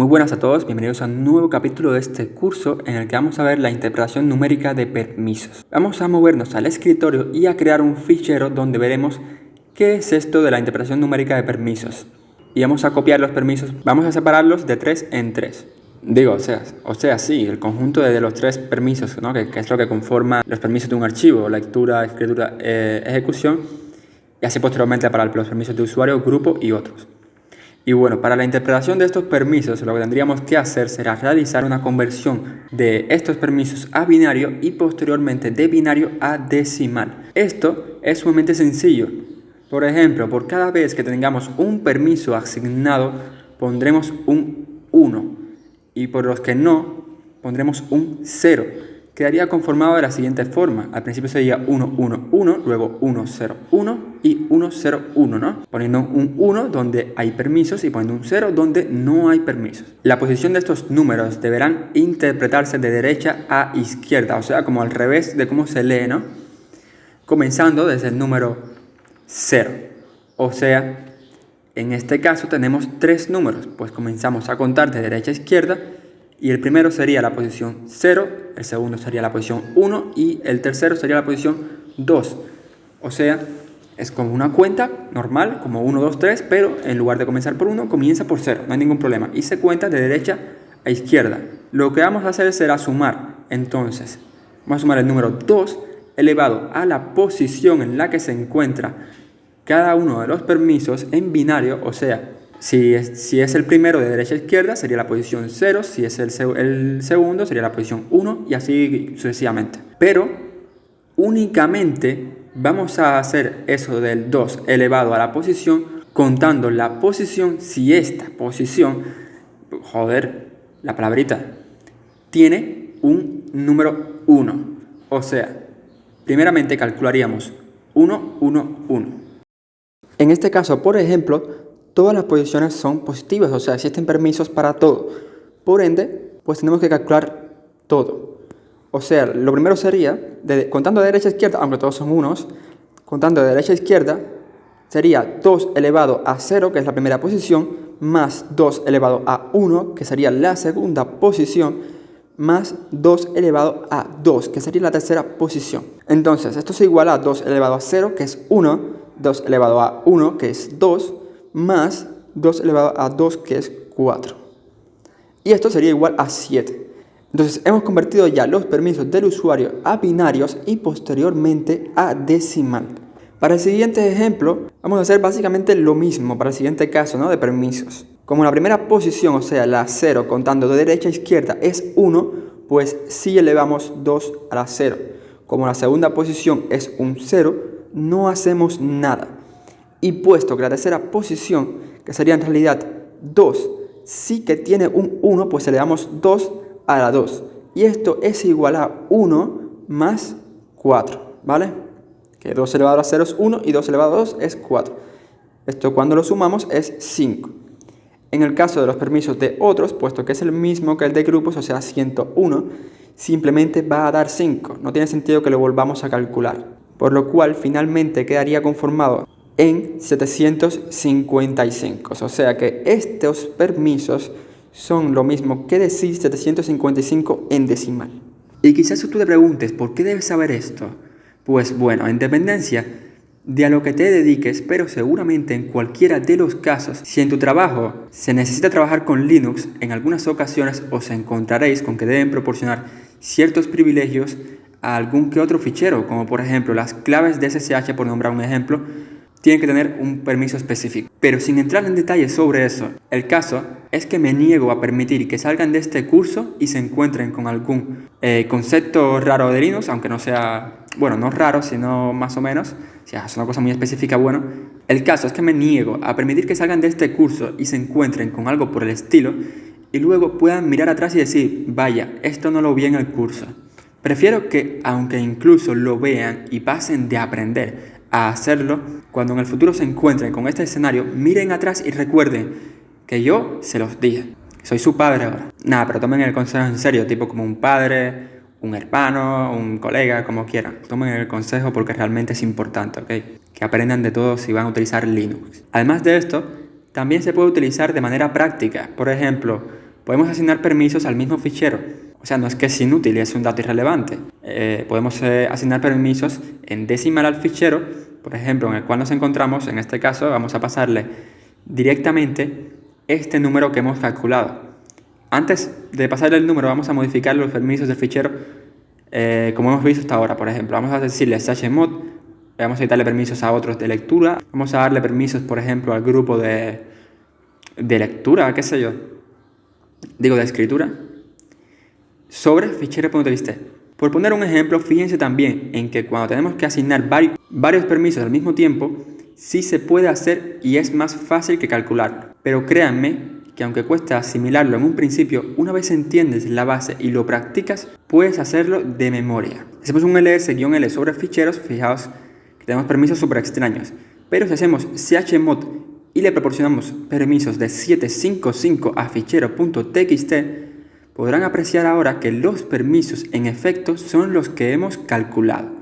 Muy buenas a todos, bienvenidos a un nuevo capítulo de este curso en el que vamos a ver la interpretación numérica de permisos. Vamos a movernos al escritorio y a crear un fichero donde veremos qué es esto de la interpretación numérica de permisos. Y vamos a copiar los permisos, vamos a separarlos de 3 en 3. Sí, el conjunto de los 3 permisos, ¿no? que es lo que conforma los permisos de un archivo: lectura, escritura, ejecución, y así posteriormente para los permisos de usuario, grupo y otros. Y bueno, para la interpretación de estos permisos, lo que tendríamos que hacer será realizar una conversión de estos permisos a binario y posteriormente de binario a decimal. Esto es sumamente sencillo. Por ejemplo, por cada vez que tengamos un permiso asignado, pondremos un 1. Y por los que no, pondremos un 0. Quedaría conformado de la siguiente forma. Al principio sería 1, 1, 1, luego 1, 0, 1 y 1, 0, 1, ¿no? Poniendo un 1 donde hay permisos y poniendo un 0 donde no hay permisos. La posición de estos números deberán interpretarse de derecha a izquierda, o sea, como al revés de cómo se lee, ¿no? Comenzando desde el número 0. O sea, en este caso tenemos 3 números, pues comenzamos a contar de derecha a izquierda. Y el primero sería la posición 0, el segundo sería la posición 1 y el tercero sería la posición 2. O sea, es como una cuenta normal, como 1, 2, 3, pero en lugar de comenzar por 1, comienza por 0, no hay ningún problema. Y se cuenta de derecha a izquierda. Lo que vamos a hacer será sumar. Entonces, vamos a sumar el número 2 elevado a la posición en la que se encuentra cada uno de los permisos en binario, o sea, si es el primero de derecha a izquierda, sería la posición 0. Si es el segundo, sería la posición 1 y así sucesivamente. Pero únicamente vamos a hacer eso del 2 elevado a la posición contando la posición si esta posición, la palabrita, tiene un número 1. O sea, primeramente calcularíamos 1, 1, 1. En este caso, por ejemplo, todas las posiciones son positivas, o sea, existen permisos para todo. Por ende, pues tenemos que calcular todo. O sea, lo primero sería, contando de derecha a izquierda, aunque todos son unos, contando de derecha a izquierda, sería 2 elevado a 0, que es la primera posición, más 2 elevado a 1, que sería la segunda posición, más 2 elevado a 2, que sería la tercera posición. Entonces, esto se iguala a 2 elevado a 0, que es 1, 2 elevado a 1, que es 2, más 2 elevado a 2, que es 4. Y esto sería igual a 7. Entonces hemos convertido ya los permisos del usuario a binarios y posteriormente a decimal. Para el siguiente ejemplo vamos a hacer básicamente lo mismo para el siguiente caso, ¿no? De permisos. Como la primera posición, o sea la 0 contando de derecha a izquierda es 1, pues si elevamos 2 a la 0. Como la segunda posición es un 0, no hacemos nada. Y puesto que la tercera posición, que sería en realidad 2, sí que tiene un 1, pues elevamos 2 a la 2. Y esto es igual a 1 más 4, ¿vale? Que 2 elevado a 0 es 1 y 2 elevado a 2 es 4. Esto cuando lo sumamos es 5. En el caso de los permisos de otros, puesto que es el mismo que el de grupos, o sea 101, simplemente va a dar 5. No tiene sentido que lo volvamos a calcular. Por lo cual finalmente quedaría conformado en 755. O sea que estos permisos son lo mismo que decir 755 en decimal. Y quizás tú te preguntes, ¿por qué debes saber esto? Pues bueno, en dependencia de a lo que te dediques, pero seguramente en cualquiera de los casos, si en tu trabajo se necesita trabajar con Linux, en algunas ocasiones os encontraréis con que deben proporcionar ciertos privilegios a algún que otro fichero, como por ejemplo las claves de SSH, por nombrar un ejemplo, tienen que tener un permiso específico. Pero sin entrar en detalles sobre eso, el caso es que me niego a permitir que salgan de este curso y se encuentren con algún concepto raro de Linux, aunque no sea, bueno, no raro, sino más o menos, si es una cosa muy específica, bueno. El caso es que me niego a permitir que salgan de este curso y se encuentren con algo por el estilo y luego puedan mirar atrás y decir, vaya, esto no lo vi en el curso. Prefiero que, aunque incluso lo vean y pasen de aprender a hacerlo, cuando en el futuro se encuentren con este escenario, miren atrás y recuerden que yo se los dije. Soy su padre ahora. Nada, pero tomen el consejo en serio, tipo como un padre, un hermano, un colega, como quieran. Tomen el consejo porque realmente es importante, ¿ok? Que aprendan de todo si van a utilizar Linux. Además de esto, también se puede utilizar de manera práctica. Por ejemplo, podemos asignar permisos al mismo fichero. O sea, no es que es inútil y es un dato irrelevante. Podemos asignar permisos en decimal al fichero, por ejemplo, en el cual nos encontramos. En este caso vamos a pasarle directamente este número que hemos calculado. Antes de pasarle el número vamos a modificar los permisos del fichero como hemos visto hasta ahora. Por ejemplo, vamos a decirle chmod, vamos a darle permisos a otros de lectura, vamos a darle permisos, por ejemplo, al grupo de lectura, qué sé yo, digo de escritura, sobre fichero.txt. Por poner un ejemplo, fíjense también en que cuando tenemos que asignar varios permisos al mismo tiempo, sí se puede hacer y es más fácil que calcularlo. Pero créanme que aunque cuesta asimilarlo en un principio, una vez entiendes la base y lo practicas, puedes hacerlo de memoria. Si hacemos un ls-l sobre ficheros, fijaos que tenemos permisos súper extraños. Pero si hacemos chmod y le proporcionamos permisos de 755 a fichero.txt, podrán apreciar ahora que los permisos en efecto son los que hemos calculado.